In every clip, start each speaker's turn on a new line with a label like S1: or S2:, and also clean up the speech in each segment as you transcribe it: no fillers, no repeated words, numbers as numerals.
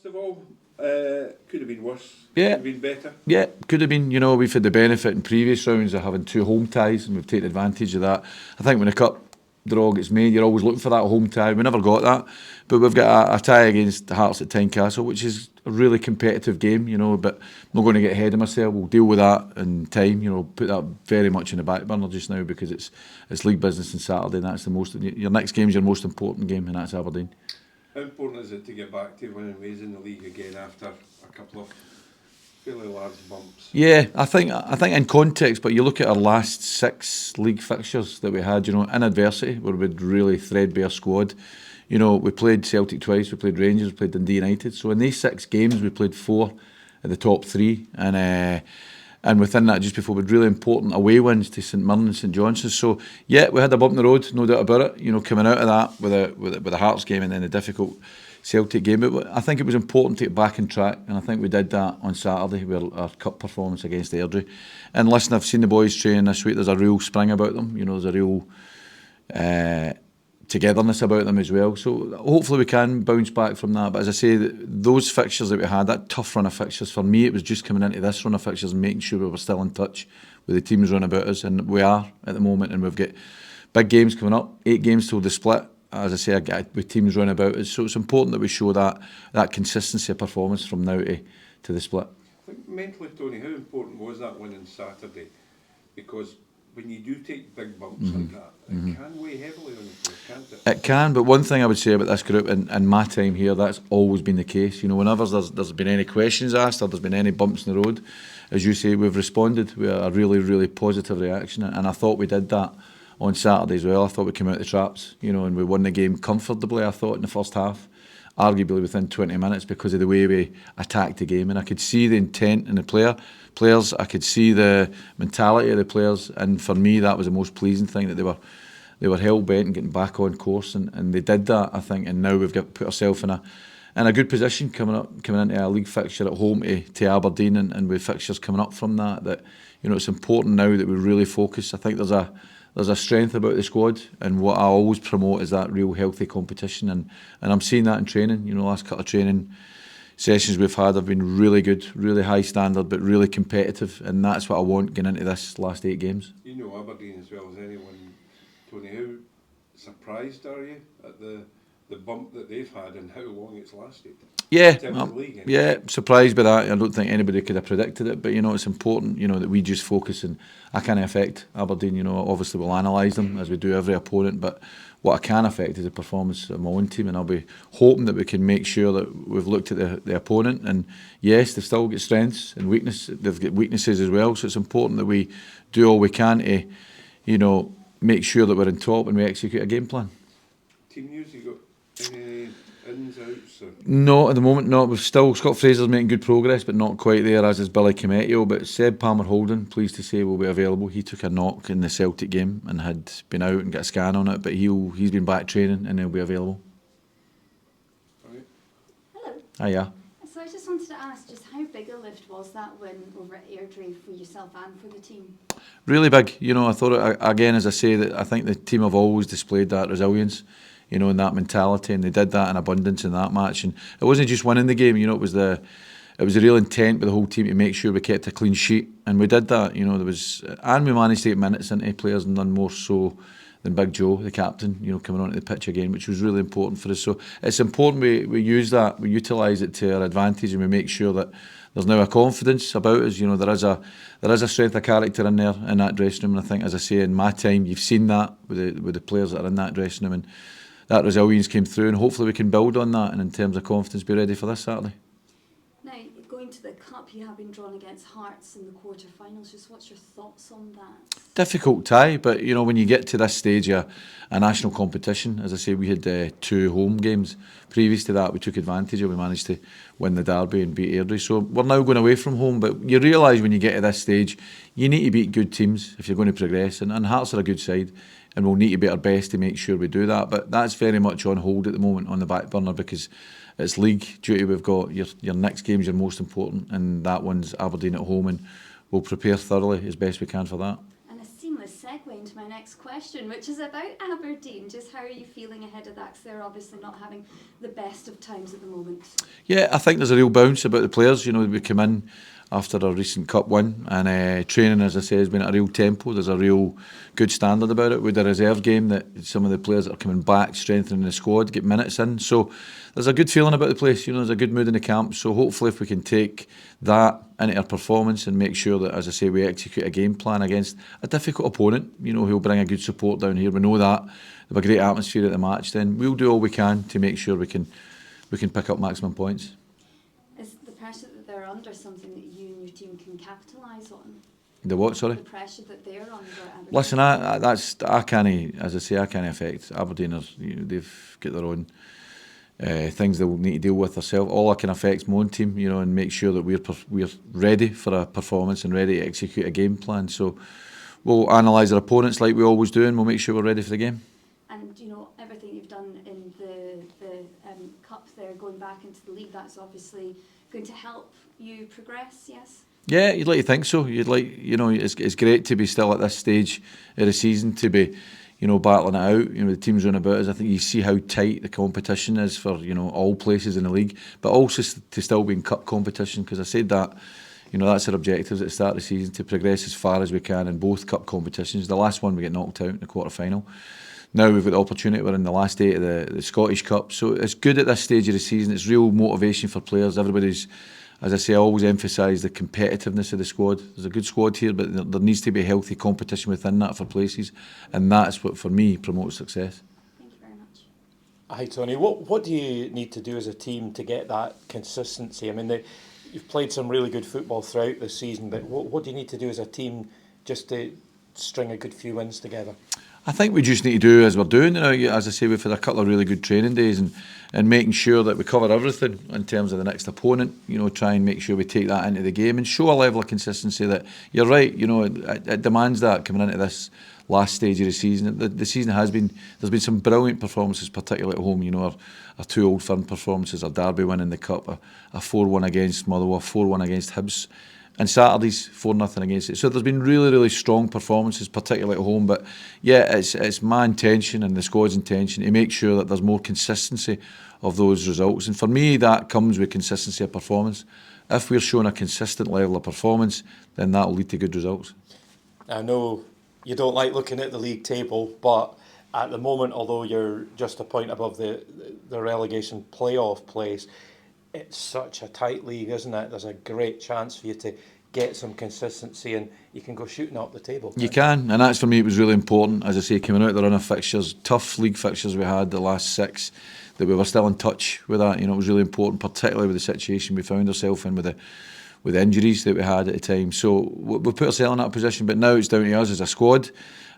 S1: Worst of all, could have been worse.
S2: Yeah.
S1: Could have been better.
S2: Yeah, could have been. You know, we've had the benefit in previous rounds of having 2 home ties, and we've taken advantage of that. I think when the cup draw gets made, you're always looking for that home tie. We never got that, but we've got a tie against the Hearts at Tynecastle, which is a really competitive game. You know, but I'm not going to get ahead of myself. We'll deal with that in time. You know, put that very much in the back burner just now because it's league business on Saturday, and that's the most. Your next game's your most important game, and that's Aberdeen.
S1: How important is it to get back to winning ways in the league again after a couple of fairly large bumps?
S2: Yeah, I think in context, but you look at our last 6 league fixtures that we had, you know, in adversity, where we had really threadbare squad. You know, we played Celtic twice, we played Rangers, we played Dundee United. So in these 6 games, we played 4 of the top 3, and within that, just before, we had really important away wins to St Mirren and St Johnstone. So yeah, we had a bump in the road, no doubt about it. You know, coming out of that with the Hearts game and then the difficult Celtic game, but I think it was important to get back on track, and I think we did that on Saturday with our cup performance against Airdrie. And listen, I've seen the boys training this week. There's a real spring about them. You know, there's a real togetherness about them as well. So hopefully we can bounce back from that. But as I say, those fixtures that we had, that tough run of fixtures, for me it was just coming into this run of fixtures and making sure we were still in touch with the teams run about us, and we are at the moment. And we've got big games coming up, 8 games till the split. As I say, with teams run about us, so it's important that we show that consistency of performance from now to the split.
S1: I think mentally, Tony, how important was that win on Saturday? Because when you do take big bumps like that, it can weigh heavily on you, can't it?
S2: It can, but one thing I would say about this group, and my time here, that's always been the case. You know, whenever there's been any questions asked or there's been any bumps in the road, as you say, we've responded with a really, really positive reaction, and I thought we did that on Saturday as well. I thought we came out the traps, you know, and we won the game comfortably, I thought, in the first half, arguably within 20 minutes because of the way we attacked the game. And I could see the intent in the players, I could see the mentality of the players, and for me that was the most pleasing thing, that they were hell-bent and getting back on course, and they did that, I think, and now we've put ourselves in a good position coming into a league fixture at home to Aberdeen, and with fixtures coming up from that, you know, it's important now that we really focus. I think there's a strength about the squad, and what I always promote is that real healthy competition, and I'm seeing that in training. You know, the last couple of training sessions we've had have been really good, really high standard, but really competitive, and that's what I want going into this last 8 games.
S1: You know Aberdeen as well as anyone, Tony. How surprised are you at the bump that they've had and how long it's lasted?
S2: Yeah, surprised by that. I don't think anybody could have predicted it, but you know, it's important, you know, that we just focus, and I can't affect Aberdeen. You know, obviously we'll analyse them as we do every opponent, but what I can affect is the performance of my own team, and I'll be hoping that we can make sure that we've looked at the opponent, and yes, they've still got strengths and weaknesses. They've got weaknesses as well, so it's important that we do all we can to, you know, make sure that we're on top and we execute a game plan.
S1: Team news, you got any ins, outs? Or?
S2: No, at the moment, no. We've still, Scott Fraser's making good progress, but not quite there, as is Billy Cometio. But Seb Palmer-Holden, pleased to say, will be available. He took a knock in the Celtic game and had been out and got a scan on it, but he's been back training and he'll be available.
S1: Right.
S3: Hello.
S2: Hiya.
S3: So I just wanted to ask, just how big a lift was that win over at Airdrie for yourself and for the team?
S2: Really big. You know, I thought, again, as I say, that I think the team have always displayed that resilience, you know, and that mentality, and they did that in abundance in that match. And it wasn't just winning the game, you know, it was a real intent with the whole team to make sure we kept a clean sheet, and we did that. You know, and we managed to get minutes into players, and none more so than Big Joe, the captain, you know, coming onto the pitch again, which was really important for us. So it's important we use that, we utilise it to our advantage, and we make sure that there's now a confidence about us. You know, there is a strength of character in there in that dressing room, and I think, as I say, in my time, you've seen that with the players that are in that dressing room, and that resilience came through, and hopefully we can build on that, and in terms of confidence, be ready for this Saturday.
S3: Now, going to the Cup, you have been drawn against Hearts in the quarter-finals. Just what's your thoughts on that?
S2: Difficult tie, but you know, when you get to this stage of a national competition, as I say, we had 2 home games. Previous to that, we took advantage of. We managed to win the derby and beat Airdrie. So we're now going away from home, but you realise when you get to this stage, you need to beat good teams if you're going to progress, and Hearts are a good side, and we'll need to be our best to make sure we do that. But that's very much on hold at the moment, on the back burner, because it's league duty. We've got your next game's your most important, and that one's Aberdeen at home, and we'll prepare thoroughly as best we can for that.
S3: And a seamless segue into my next question, which is about Aberdeen. Just how are you feeling ahead of that? Because they're obviously not having the best of times at the moment.
S2: Yeah, I think there's a real bounce about the players. You know, we come in after a recent cup win, and training, as I say, has been at a real tempo. There's a real good standard about it with the reserve game, that some of the players that are coming back, strengthening the squad, get minutes in. So there's a good feeling about the place. You know, there's a good mood in the camp. So hopefully, if we can take that into our performance and make sure that, as I say, we execute a game plan against a difficult opponent, you know, who'll bring a good support down here. We know that. They have a great atmosphere at the match. Then we'll do all we can to make sure we can pick up maximum points.
S3: Is the pressure that they're under something that you and your team can capitalise on?
S2: The what, sorry?
S3: The pressure that they're under. Aberdeen.
S2: Listen, I can't, as I say, I can't affect Aberdeen. They've got their own things they'll need to deal with themselves. All I can affect is my own team, you know, and make sure that we're ready for a performance and ready to execute a game plan. So we'll analyse our opponents like we always do, and we'll make sure we're ready for the game.
S3: And you know, everything you've done in the cup there, going back into the league, that's obviously going to help you progress. Yes.
S2: Yeah, you'd like to think so. You'd like, you know, it's great to be still at this stage of the season, to be, you know, battling it out. You know, the teams run about us. I think you see how tight the competition is for, you know, all places in the league, but also to still be in cup competition, because I said that, you know, that's our objectives at the start of the season, to progress as far as we can in both cup competitions. The last one we get knocked out in the quarter-final. Now we've got the opportunity, we're in the last 8 of the Scottish Cup, so it's good at this stage of the season. It's real motivation for players. Everybody's, as I say, I always emphasise the competitiveness of the squad. There's a good squad here, but there needs to be healthy competition within that for places, and that's what, for me, promotes success.
S3: Thank you very much.
S4: Hi Tony, what do you need to do as a team to get that consistency? I mean, you've played some really good football throughout the season, but what do you need to do as a team just to string a good few wins together?
S2: I think we just need to do as we're doing. You know, as I say, we've had a couple of really good training days, and making sure that we cover everything in terms of the next opponent. You know, try and make sure we take that into the game and show a level of consistency that, you're right, you know, it demands that coming into this last stage of the season. The season has been, there's been some brilliant performances, particularly at home. You know, our 2 Old Firm performances, our Derby win in the Cup, a 4-1 against Motherwell, 4-1 against Hibs. And Saturday's 4-0 against it. So there's been really, really strong performances, particularly at home. But yeah, it's my intention and the squad's intention to make sure that there's more consistency of those results. And for me, that comes with consistency of performance. If we're showing a consistent level of performance, then that will lead to good results.
S4: I know you don't like looking at the league table, but at the moment, although you're just a point above the relegation playoff place, it's such a tight league, isn't it? There's a great chance for you to get some consistency and you can go shooting up the table.
S2: You can, and that's, for me, it was really important. As I say, coming out of the run of fixtures, tough league fixtures we had the last 6, that we were still in touch with that. You know, it was really important, particularly with the situation we found ourselves in with the injuries that we had at the time. So we put ourselves in that position, but now it's down to us as a squad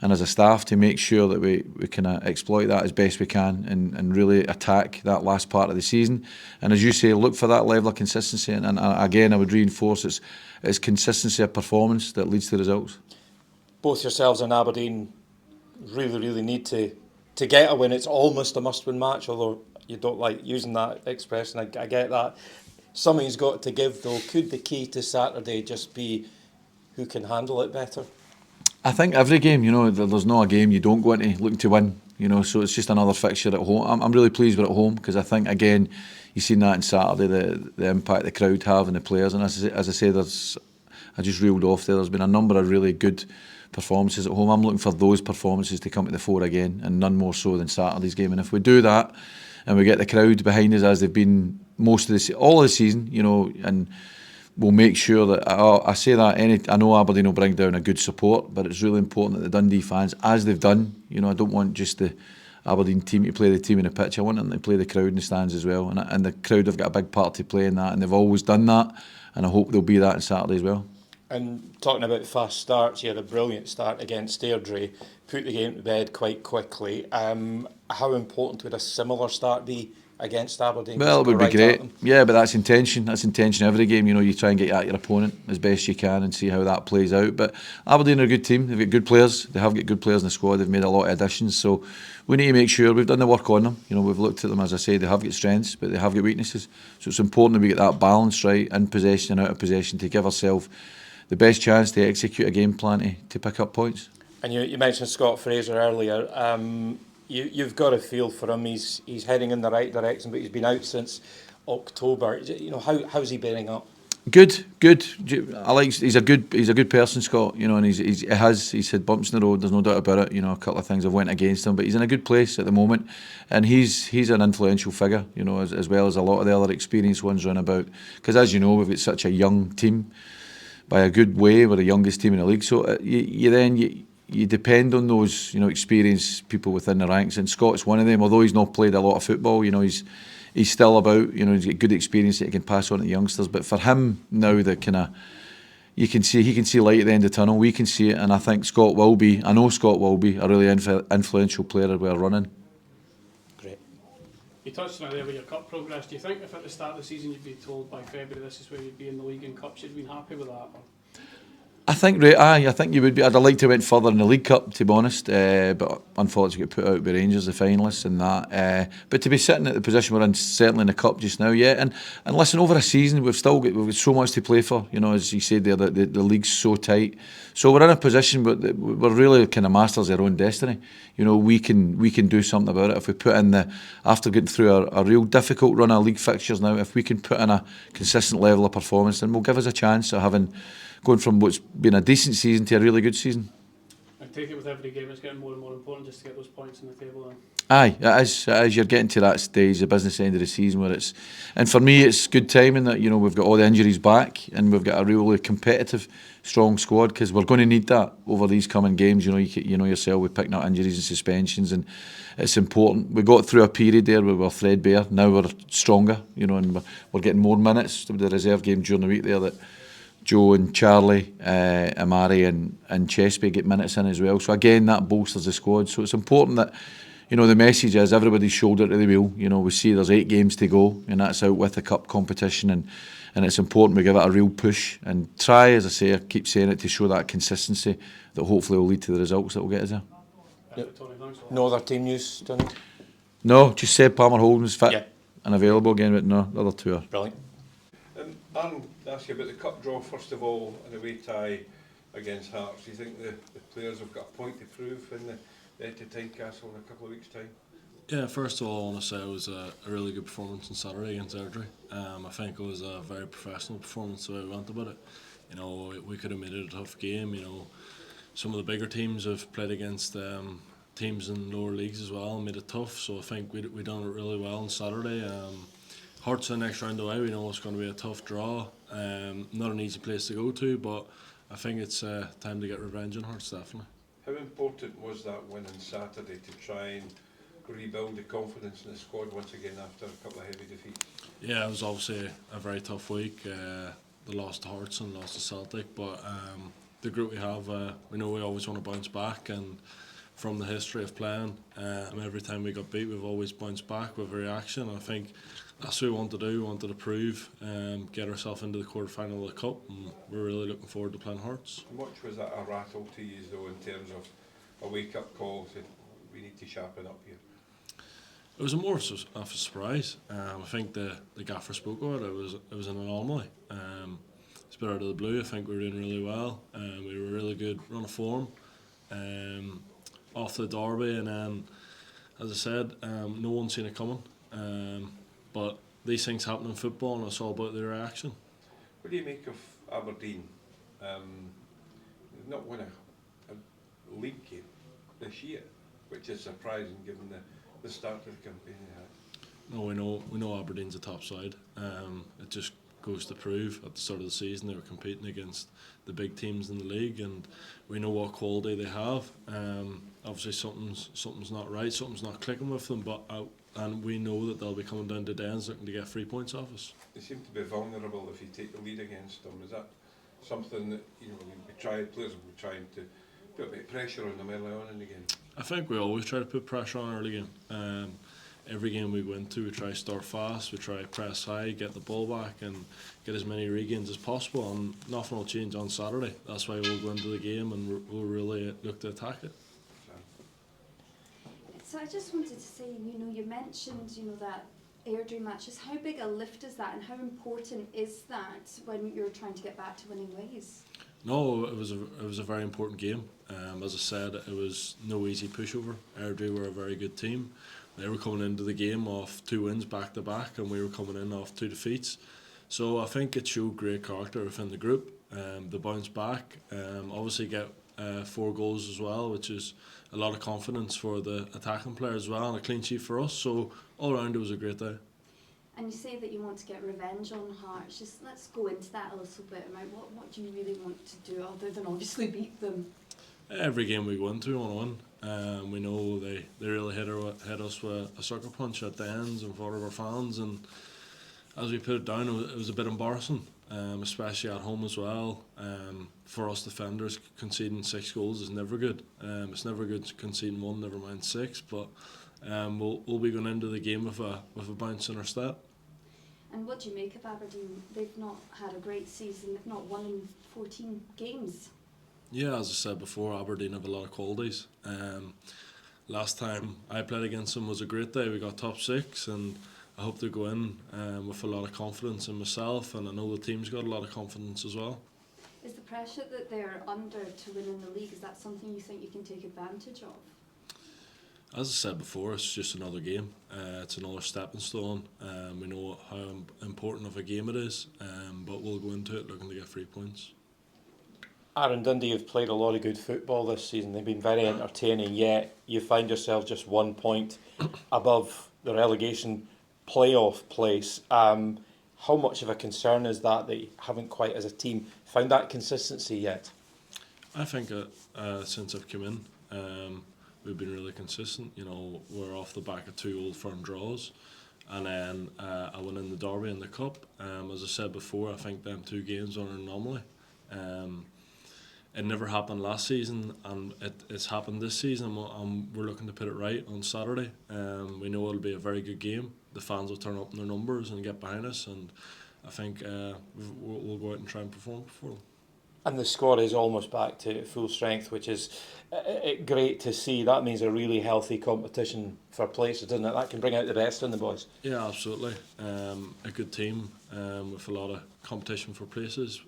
S2: and as a staff to make sure that we can exploit that as best we can and really attack that last part of the season. And as you say, look for that level of consistency. And again, I would reinforce it's consistency of performance that leads to results.
S4: Both yourselves and Aberdeen really need to get a win. It's almost a must-win match, although you don't like using that expression. I get that. Something's got to give, though. Could the key to Saturday just be who can handle it better?
S2: I think every game, you know, there's not a game you don't go into looking to win, you know, so it's just another fixture at home. I'm really pleased with it at home, because I think, again, you've seen that on Saturday, the impact the crowd have on the players. And as I say, I just reeled off there, there's been a number of really good performances at home. I'm looking for those performances to come to the fore again, and none more so than Saturday's game. And if we do that, and we get the crowd behind us as they've been all of the season, you know, and we'll make sure that, I say that, I know Aberdeen will bring down a good support, but it's really important that the Dundee fans, as they've done, you know, I don't want just the Aberdeen team to play the team in the pitch, I want them to play the crowd in the stands as well, and the crowd have got a big part to play in that, and they've always done that, and I hope they'll be that on Saturday as well.
S4: And talking about fast starts, you had a brilliant start against Airdrie, put the game to bed quite quickly. How important would a similar start be against Aberdeen?
S2: Well, it would be great. Yeah, but that's intention. That's intention every game. You know, you try and get at your opponent as best you can and see how that plays out. But Aberdeen are a good team. They've got good players. They have got good players in the squad. They've made a lot of additions. So we need to make sure we've done the work on them. You know, we've looked at them, as I say, they have got strengths, but they have got weaknesses. So it's important that we get that balance right, in possession and out of possession, to give ourselves the best chance to execute a game plan to pick up points.
S4: And you mentioned Scott Fraser earlier. You've got a feel for him. He's heading in the right direction, but he's been out since October. You know, how's he bearing up?
S2: Good. I like. He's a good person, Scott. You know, and he's had bumps in the road. There's no doubt about it. You know, a couple of things have went against him, but he's in a good place at the moment, and he's an influential figure. You know, as well as a lot of the other experienced ones run about. Because as you know, we've got such a young team. By a good way, we're the youngest team in the league. So you depend on those, you know, experienced people within the ranks, and Scott's one of them. Although he's not played a lot of football, you know, he's still about, you know, he's got good experience that he can pass on to the youngsters. But for him now, he can see light at the end of the tunnel. We can see it, and I think I know Scott will be a really influential player we're running.
S4: Great.
S5: You touched on it there with your cup progress. Do you think if at the start of the season you'd be told by February this is where you'd be in the league and cups, you'd have been happy with that? Or?
S2: I think you would be. I'd have liked to went further in the League Cup, to be honest, but unfortunately got put out by Rangers, the finalists, and that. But to be sitting at the position we're in, certainly in the Cup just now, yeah. And listen, over a season we've got so much to play for. You know, as you said there, the league's so tight. So we're in a position, but we're really kind of masters of our own destiny. You know, we can do something about it if we put in after getting through a real difficult run of league fixtures now. If we can put in a consistent level of performance, then we'll give us a chance of going from what's been a decent season to a really good season.
S5: I take it with every game it's getting more and more important just to get those points on the table then.
S2: Aye, it is. You're getting to that stage, the business end of the season, where and for me it's good timing that, you know, we've got all the injuries back and we've got a really competitive, strong squad, because we're going to need that over these coming games. You know yourself, we're picking up injuries and suspensions, and it's important. We got through a period there where we were threadbare. Now we're stronger, you know, and we're getting more minutes. With the reserve game during the week there, that Joe and Charlie, Amari and Chesby get minutes in as well. So again, that bolsters the squad. So it's important that, you know, the message is everybody's shoulder to the wheel. You know, we see there's 8 games to go, and that's out with the cup competition, and it's important we give it a real push and try, as I say, I keep saying it, to show that consistency that hopefully will lead to the results that will get us there.
S4: No other team news, Dundee?
S2: No, just said Palmer Holdings fit
S4: Yeah.
S2: and available again, but no, the other two are.
S4: Brilliant.
S1: Aaron, ask you about the cup draw first of all, and the away tie against Hearts. Do you think the players have got a point to prove in the Tynecastle in a couple of weeks' time?
S6: Yeah, first of all, I want to say it was a really good performance on Saturday against Airdrie. I think it was a very professional performance the way we went about it. You know, we could have made it a tough game. You know, some of the bigger teams have played against teams in lower leagues as well and made it tough. So I think we done it really well on Saturday. Hearts in the next round away, we know it's going to be a tough draw. Not an easy place to go to, but I think it's time to get revenge on Hearts, definitely.
S1: How important was that win on Saturday to try and rebuild the confidence in the squad once again after a couple of heavy defeats?
S6: Yeah, it was obviously a very tough week. The loss to Hearts and loss to Celtic, but the group we have, we know we always want to bounce back, and from the history of playing, every time we got beat, we've always bounced back with a reaction. I think that's what we wanted to do. We wanted to prove, get ourselves into the quarter-final of the Cup, and we're really looking forward to playing Hearts.
S1: How much was that a rattle to you, though, in terms of a wake-up call, saying we need to sharpen up here?
S6: It was more of a surprise. I think the gaffer spoke about it. It was an anomaly. It's a bit out of the blue. I think we were doing really well. We were a really good run of form off the derby, and then, as I said, no one seen it coming. But these things happen in football, and it's all about the reaction.
S1: What do you make of Aberdeen? They've not won a league game this year, which is surprising given the start of the campaign they had.
S6: No, we know Aberdeen's a top side. It just goes to prove at the start of the season they were competing against the big teams in the league, and we know what quality they have. Obviously something's not right, something's not clicking with them, but and we know that they'll be coming down to Dens looking to get 3 points off us.
S1: They seem to be vulnerable if you take the lead against them. Is that something that, you know, players will be trying to put a bit of pressure on them early on in the game?
S6: I think we always try to put pressure on early game. Every game we go into, we try to start fast, we try to press high, get the ball back and get as many regains as possible, and nothing will change on Saturday. That's why we'll go into the game and we'll really look to attack it.
S3: So I just wanted to say, you know, you mentioned, you know, that Airdrie matches. How big a lift is that, and how important is that when you're trying to get back to winning ways?
S6: No, it was a very important game. As I said, it was no easy pushover. Airdrie were a very good team. They were coming into the game off 2 wins back to back, and we were coming in off 2 defeats. So I think it showed great character within the group. They bounced back, obviously get 4 goals as well, which is a lot of confidence for the attacking players as well, and a clean sheet for us. So all round it was a great day.
S3: And you say that you want to get revenge on Hearts. Just let's go into that a little bit. What do you really want to do other than obviously beat them?
S6: Every game we go into, we want to win. We know they really hit us with a sucker punch at the ends in front of our fans, and as we put it down, it was a bit embarrassing, especially at home as well. For us defenders, conceding 6 goals is never good. It's never good conceding 1, never mind 6. But we'll be going into the game with a bounce in our step.
S3: And what do you make of Aberdeen? They've not had a great season. They've not won in 14 games.
S6: Yeah, as I said before, Aberdeen have a lot of qualities. Last time I played against them was a great day. We got top 6, and I hope to go in with a lot of confidence in myself, and I know the team's got a lot of confidence as well.
S3: Is the pressure that they're under to win in the league, is that something you think you can take advantage of?
S6: As I said before, it's just another game. It's another stepping stone. We know how important of a game it is, but we'll go into it looking to get 3 points.
S4: Aaron, Dundee have played a lot of good football this season. They've been very entertaining, yet you find yourself just 1 point above the relegation playoff place. How much of a concern is that they haven't quite, as a team, found that consistency yet?
S6: I think since I've come in, we've been really consistent. You know, we're off the back of 2 Old Firm draws, and then I went in the derby and the cup. As I said before, I think them 2 games are an anomaly. It never happened last season, and it's happened this season, and we're looking to put it right on Saturday. We know it'll be a very good game. The fans will turn up in their numbers and get behind us, and I think we'll go out and try and perform for them.
S4: And the squad is almost back to full strength, which is great to see. That means a really healthy competition for places, doesn't it? That can bring out the best in the boys.
S6: Yeah, absolutely. A good team with a lot of competition for places.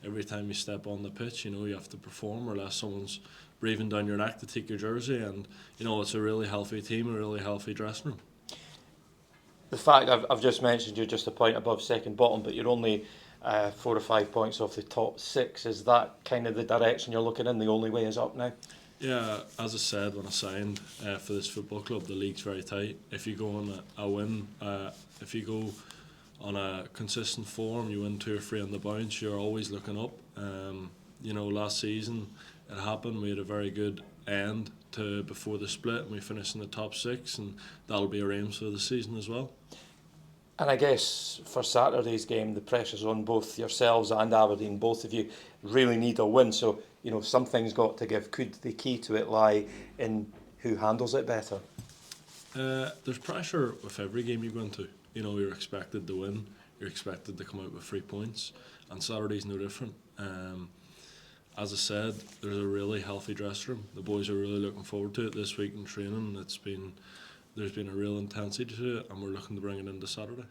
S6: Every time you step on the pitch, you know you have to perform, or else someone's breathing down your neck to take your jersey. And you know it's a really healthy team, a really healthy dressing room.
S4: The fact I've just mentioned you're just a point above second bottom, but you're only 4 or 5 points off the top 6. Is that kind of the direction you're looking in? The only way is up now?
S6: Yeah, as I said when I signed for this football club, the league's very tight. If you go on a win, if you go on a consistent form, you win 2 or 3 on the bounce, you're always looking up. You know, last season it happened. We had a very good end to before the split, and we finished in the top 6, and that'll be our aims for the season as well.
S4: And I guess for Saturday's game, the pressure's on both yourselves and Aberdeen. Both of you really need a win, so you know something's got to give. Could the key to it lie in who handles it better?
S6: There's pressure with every game you go into. You know, you're expected to win, you're expected to come out with 3 points, and Saturday's no different. As I said, there's a really healthy dressing room. The boys are really looking forward to it this week in training. There's been a real intensity to it, and we're looking to bring it into Saturday.